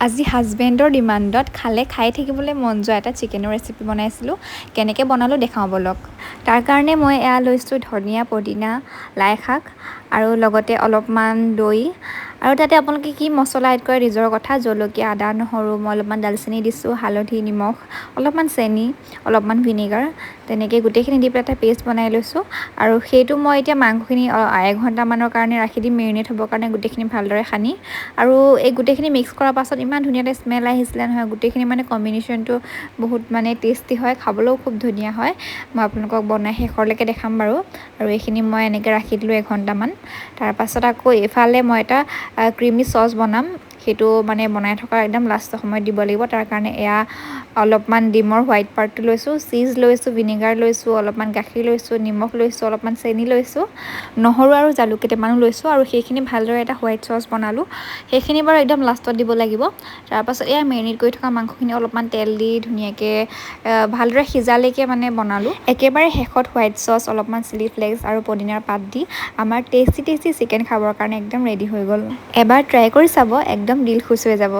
আজি হাজবেণ্ডৰ ডিমাণ্ডত খাই থাকিবলৈ মন যোৱা এটা চিকেনৰ ৰেচিপি বনাইছিলোঁ। কেনেকৈ বনালোঁ দেখাওঁ বলক। তাৰ কাৰণে মই এয়া লৈছোঁ ধনিয়া, পদিনা, লাই শাক আৰু লগতে অলপমান দৈ আৰু তাতে আপোনালোকে কি মছলা এড কৰে নিজৰ কথা। জলকীয়া, আদা, নহৰু, মই অলপমান ডালচেনি দিছোঁ, হালধি, নিমখ, অলপমান চেনি, অলপমান ভিনেগাৰ, তেনেকৈ গোটেইখিনি দি পেলাই এটা পেষ্ট বনাই লৈছোঁ। আৰু সেইটো মই এতিয়া মাংসখিনি 1 ঘণ্টামানৰ কাৰণে ৰাখি দিম মেৰিনেট হ'বৰ কাৰণে গোটেইখিনি ভালদৰে সানি। আৰু এই গোটেইখিনি মিক্স কৰাৰ পাছত ইমান ধুনীয়া এটা স্মেল আহিছিলে নহয়। গোটেইখিনি মানে কম্বিনেশ্যনটো বহুত মানে টেষ্টি হয়, খাবলৈও খুব ধুনীয়া হয়। মই আপোনালোকক বনাই শেষৰলৈকে দেখাম বাৰু। আৰু এইখিনি মই এনেকৈ ৰাখি দিলোঁ 1 ঘণ্টামান। তাৰপাছত আকৌ এইফালে মই এটা ক্ৰিমি চচ বনাম। সেইটো মানে বনাই থকা একদম লাষ্টৰ সময়ত দিব লাগিব। তাৰ কাৰণে এয়া অলপমান ডিমৰ হোৱাইট পাৰ্টটো লৈছোঁ, চীজ লৈছোঁ, ভিনেগাৰ লৈছোঁ, অলপমান গাখীৰ লৈছোঁ, নিমখ লৈছোঁ, অলপমান চেনি লৈছোঁ, নহৰু আৰু জালুক কেইটামানো লৈছোঁ আৰু সেইখিনি ভালদৰে এটা হোৱাইট চচ বনালোঁ। সেইখিনি বাৰু একদম লাষ্টত দিব লাগিব। তাৰপাছত এয়া মেৰিনেট কৰি থকা মাংসখিনি অলপমান তেল দি ধুনীয়াকৈ ভালদৰে সিজালৈকে মানে বনালোঁ। একেবাৰে শেষত হোৱাইট চচ, অলপমান চিলি ফ্লেক্স আৰু পদিনাৰ পাত দি আমাৰ টেষ্টি চিকেন খাবৰ কাৰণে একদম ৰেডি হৈ গ'ল। এবাৰ ট্ৰাই কৰি চাব, একদম দিল খুচ হৈ যাব।